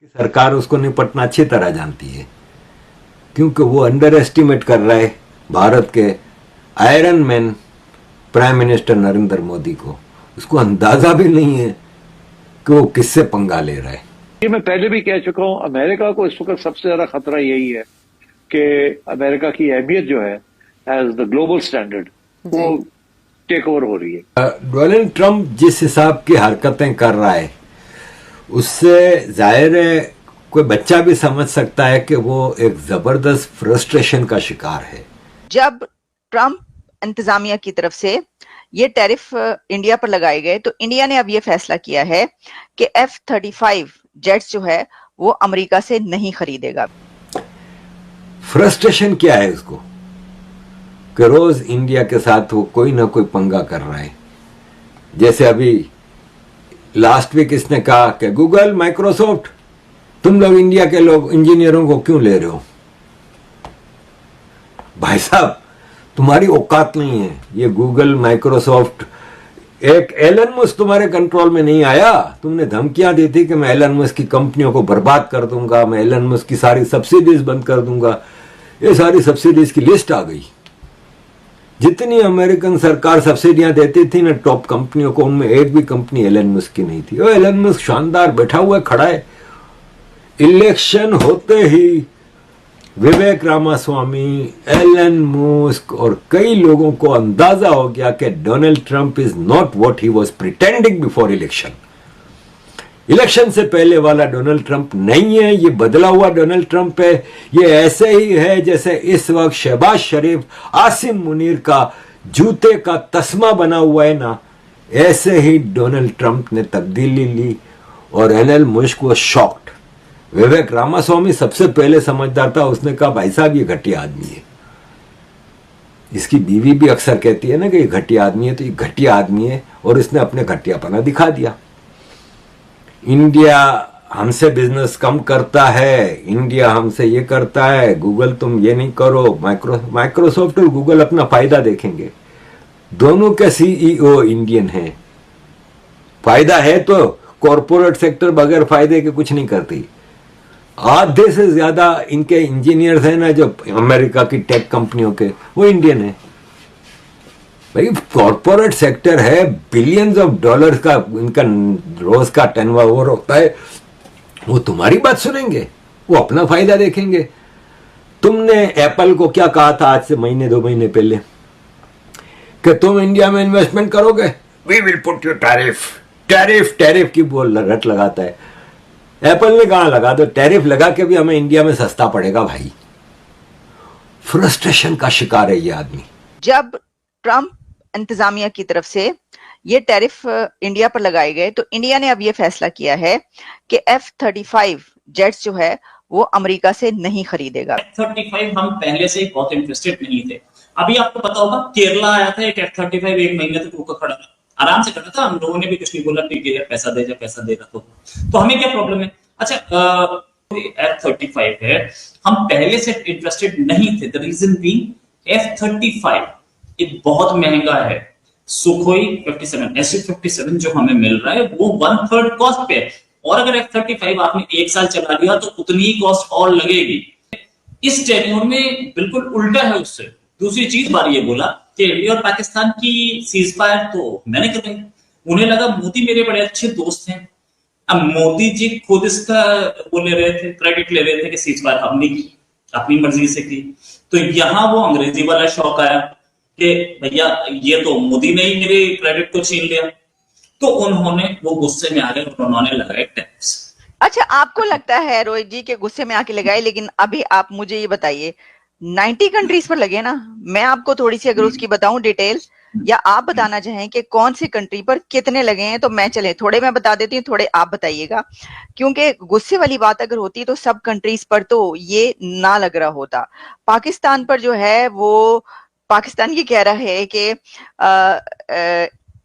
कि सरकार उसको निपटना अच्छी तरह जानती है, क्योंकि वो अंडर एस्टिमेट कर रहा है भारत के iron man prime minister Narendra Modi को। उसको अंदाजा भी नहीं है कि वो किससे पंगा ले रहा है। ये मैं पहले भी कह चुका हूं, अमेरिका को इस वक्त सबसे ज्यादा खतरा यही है कि अमेरिका की अहमियत जो है एज द ग्लोबल स्टैंडर्ड वो टेक ओवर हो रही है। डोनाल्ड ट्रंप जिस हिसाब की हरकतें कर रहा है उससे जाहिर है कोई बच्चा भी समझ सकता है कि वो एक जबरदस्त फ्रस्ट्रेशन का शिकार है। जब ट्रंप इंतजामिया की तरफ से ये टैरिफ इंडिया पर लगाए गए तो इंडिया ने अब ये फैसला किया है कि F-35 जेट्स जो है वो अमेरिका से नहीं खरीदेगा। फ्रस्ट्रेशन क्या है उसको कि रोज इंडिया के साथ वो कोई ना कोई पंगा कर रहा है। जैसे अभी लास्ट वीक इसने कहा कि गूगल, माइक्रोसॉफ्ट, तुम लोग इंडिया के लोग इंजीनियरों को क्यों ले रहे हो? भाई साहब, तुम्हारी औकात नहीं है। ये गूगल, माइक्रोसॉफ्ट, एक एलन मस्क तुम्हारे कंट्रोल में नहीं आया। तुमने धमकियां दी थी कि मैं एलन मस्क की कंपनियों को बर्बाद कर दूंगा, मैं एलन मस्क की सारी सब्सिडीज बंद कर दूंगा। ये सारी सब्सिडीज की लिस्ट आ गई। जितनी अमेरिकन सरकार सब्सिडियां देती थी ना टॉप कंपनियों को, उनमें एक भी कंपनी एलन मस्क की नहीं थी। और एलन मस्क शानदार बैठा हुआ खड़ा है। इलेक्शन होते ही विवेक रामास्वामी, एलन मस्क और कई लोगों को अंदाजा हो गया कि Donald Trump is not what he was pretending before election. Election से पहले वाला डोनाल्ड ट्रंप नहीं है, ये बदला हुआ डोनाल्ड ट्रंप है। ये ऐसे ही है जैसे इस वक्त शहबाज शरीफ, आसिम मुनीर का जूते का तस्मा बना हुआ है ना, ऐसे ही डोनाल्ड ट्रंप ने तब्दीली ली और एलन मस्क वो शॉक्ड। विवेक रामास्वामी सबसे पहले समझदार था, उसने कहा भाई साहब ये घटिया आदमी है। इसकी बीवी भी अक्सर कहती है ना कि ये घटिया आदमी है, तो ये घटिया आदमी है और इसने अपने घटियापना दिखा दिया। इंडिया हमसे बिजनेस कम करता है, इंडिया हमसे ये करता है, गूगल तुम ये नहीं करो। माइक्रोसॉफ्ट और गूगल अपना फायदा देखेंगे। दोनों के सीईओ इंडियन हैं। फायदा है तो कॉरपोरेट सेक्टर बगैर फायदे के कुछ नहीं करती। आधे से ज्यादा इनके इंजीनियर्स हैं ना जो अमेरिका की टेक कंपनियों के, वो इंडियन है। भाई कॉरपोरेट सेक्टर है, बिलियंस ऑफ डॉलर्स का इनका रोज का टर्नओवर होता है। वो तुम्हारी बात सुनेंगे, वो अपना फायदा देखेंगे। तुमने एप्पल को क्या कहा था आज से महीने 2 महीने पहले कि तुम इंडिया में इन्वेस्टमेंट करोगे, we will put your tariff. Tariff की बोल रट लगाता है। एप्पल ने कहा लगा दो, टैरिफ लगा के भी हमें इंडिया में सस्ता पड़ेगा। भाई फ्रस्ट्रेशन का शिकार है ये आदमी। जब ट्रंप इंतजामिया की तरफ से ये टैरिफ इंडिया पर लगाए गए तो इंडिया ने अब ये फैसला किया है कि F-35 जेट्स जो है वो अमेरिका से नहीं खरीदेगा। F-35 हम पहले से बहुत इंटरेस्टेड नहीं थे। अभी आपको पता होगा केरला आया था एक F-35, 1 महीने तक रुका खड़ा था, आराम से खड़ा था। हम लोगों ने भी कुछ नहीं बोला कि पैसा दे जा, पैसा दे रहा तो हमें क्या प्रॉब्लम है? अच्छा, F-35 है, हम पहले से इंटरेस्टेड नहीं थे। द रीजन बीइंग F-35 ये बहुत महंगा है। सुखोई 57, Su-57 जो हमें मिल रहा है वो 1/3 कॉस्ट पे है। और अगर F-35 आपने 1 साल चला लिया तो उतनी ही कॉस्ट और लगेगी। इस टेन्योर में बिल्कुल उल्टा है उससे। दूसरी चीज बार ये बोला कि इंडिया और पाकिस्तान की सीज फायर तो मैंने कर दी। उन्हें लगा मोदी मेरे बड़े अच्छे दोस्त हैं। अब मोदी जी खुद इसका वो ले रहे थे, क्रेडिट ले रहे थे कि सीज फायर हमने की, अपनी मर्जी से की। तो यहां वो अंग्रेजी वाला शौक आया कि भैया ये तो मोदी ने ही मेरे क्रेडिट को छीन लिया। तो उन्होंने वो गुस्से में आ गए और उन्होंने लगाए टैक्स। अच्छा, आपको लगता है रोहित जी के गुस्से में आके लगाए, लेकिन अभी आप मुझे ये बताइए 90 कंट्रीज पर लगे ना। मैं आपको थोड़ी सी अगर उसकी बताऊं डिटेल, या आप बताना चाहें कि कौन सी कंट्री पर कितने लगे हैं, तो मैं चले थोड़े मैं बता देती हूँ, थोड़े आप बताइएगा। क्योंकि गुस्से वाली बात अगर होती तो सब कंट्रीज पर तो ये ना लग रहा होता। पाकिस्तान पर जो है वो पाकिस्तान ये कह रहा है कि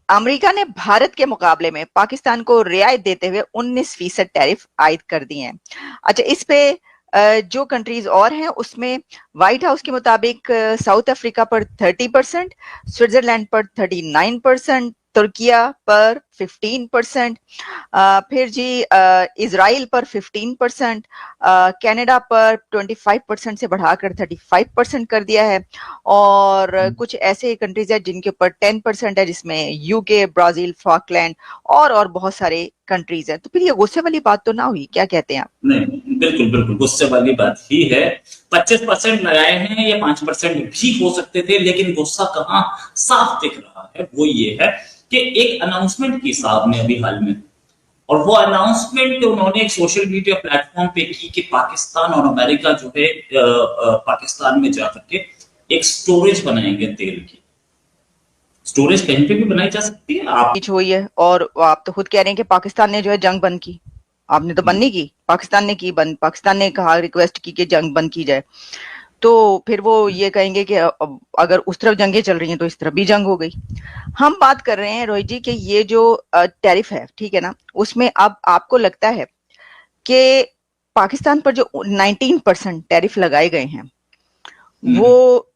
अमेरिका ने भारत के मुकाबले में पाकिस्तान को रियायत देते हुए 19% टैरिफ आयद कर दिए हैं। अच्छा, इस पे जो कंट्रीज और हैं उसमें व्हाइट हाउस के मुताबिक साउथ अफ्रीका पर 30%, स्विट्जरलैंड पर 39%, तुर्किया पर 15%, फिर जी इजराइल पर 15%, कनाडा पर 25% से बढ़ाकर 35% कर दिया है, और कुछ ऐसे कंट्रीज है जिनके ऊपर 10% है, जिसमें यूके, ब्राजील, फॉकलैंड और बहुत सारे कंट्रीज हैं। तो फिर ये गुस्से वाली बात तो ना हुई, क्या कहते हैं आप? नहीं, बिल्कुल बिल्कुल गुस्से वाली बात ही है। 25% लगाए हैं या 5% भी हो सकते थे, लेकिन गुस्सा कहां साफ दिख रहा है वो ये है कि एक अनाउंसमेंट की साहब ने अभी हाल में, और वो अनाउंसमेंट उन्होंने एक सोशल मीडिया प्लेटफॉर्म पे की कि पाकिस्तान और अमेरिका जो है पाकिस्तान में जाकर के एक स्टोरेज बनाएंगे तेल की। स्टोरेज कहीं पे भी बनाई जा सकती है। आप बीच हुई है, और आप तो खुद कह रहे हैं कि पाकिस्तान ने जो है जंग बंद की। आपने तो बंद नहीं की, पाकिस्तान ने की बंद। पाकिस्तान ने कहा, रिक्वेस्ट की कि जंग बंद की जाए। तो फिर वो ये कहेंगे कि अगर उस तरफ जंगें चल रही हैं तो इस तरफ भी जंग हो गई। हम बात कर रहे हैं रोहित जी कि ये जो टैरिफ है, ठीक है ना, उसमें अब आपको लगता है कि पाकिस्तान पर जो 19% टैरिफ लगाए गए हैं, वो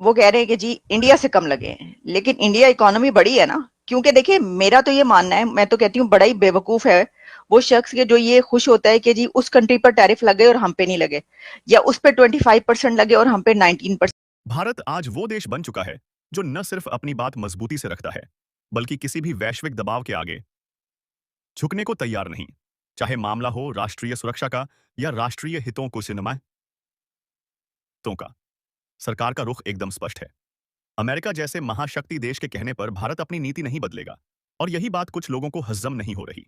वो कह रहे हैं कि जी इंडिया से कम लगे हैं, लेकिन इंडिया इकोनॉमी बड़ी है ना। क्योंकि देखिए, मेरा तो ये मानना है, मैं तो कहती हूँ बड़ा ही बेवकूफ है वो शख्स के जो ये खुश होता है कि जी उस कंट्री पर टैरिफ लगे और हम पे नहीं लगे, या उस पे 25% लगे और हम पे 19%। भारत आज वो देश बन चुका है जो न सिर्फ अपनी बात मजबूती से रखता है, बल्कि किसी भी वैश्विक दबाव के आगे झुकने को तैयार नहीं, चाहे मामला हो राष्ट्रीय सुरक्षा का या राष्ट्रीय हितों को सिनेमातों का। सरकार का रुख एकदम स्पष्ट है। अमेरिका जैसे महाशक्ति देश के कहने पर भारत अपनी नीति नहीं बदलेगा, और यही बात कुछ लोगों को हजम नहीं हो रही।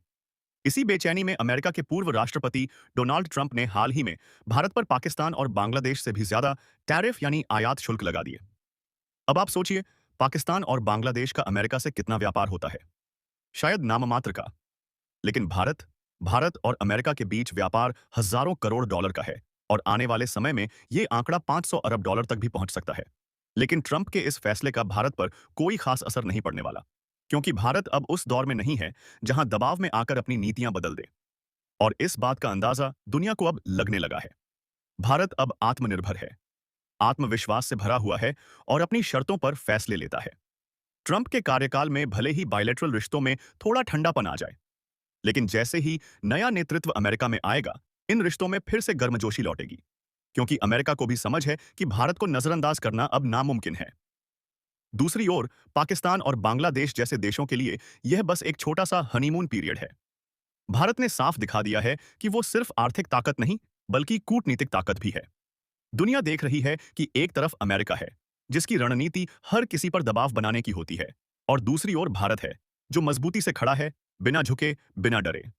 इसी बेचैनी में अमेरिका के पूर्व राष्ट्रपति डोनाल्ड ट्रंप ने हाल ही में भारत पर पाकिस्तान और बांग्लादेश से भी ज्यादा टैरिफ यानी आयात शुल्क लगा दिए। अब आप सोचिए, पाकिस्तान और बांग्लादेश का अमेरिका से कितना व्यापार होता है? शायद नाममात्र का। लेकिन भारत भारत और अमेरिका के बीच व्यापार हजारों करोड़ डॉलर का है, और आने वाले समय में यह आंकड़ा 500 अरब डॉलर तक भी पहुंच सकता है। लेकिन ट्रंप के इस फैसले का भारत पर कोई खास असर नहीं पड़ने वाला, क्योंकि भारत अब उस दौर में नहीं है जहां दबाव में आकर अपनी नीतियां बदल दे। और इस बात का अंदाजा दुनिया को अब लगने लगा है। भारत अब आत्मनिर्भर है, आत्मविश्वास से भरा हुआ है, और अपनी शर्तों पर फैसले लेता है। ट्रंप के कार्यकाल में भले ही बायलैटरल रिश्तों में थोड़ा ठंडापन आ जाए, लेकिन जैसे ही नया नेतृत्व अमेरिका में आएगा, इन रिश्तों में फिर से गर्मजोशी लौटेगी, क्योंकि अमेरिका को भी समझ है कि भारत को नजरअंदाज करना अब नामुमकिन है। दूसरी ओर पाकिस्तान और बांग्लादेश जैसे देशों के लिए यह बस एक छोटा सा हनीमून पीरियड है। भारत ने साफ दिखा दिया है कि वो सिर्फ आर्थिक ताकत नहीं, बल्कि कूटनीतिक ताकत भी है। दुनिया देख रही है कि एक तरफ अमेरिका है, जिसकी रणनीति हर किसी पर दबाव बनाने की होती है, और दूसरी ओर भारत है, जो मजबूती से खड़ा है, बिना झुके, बिना डरे।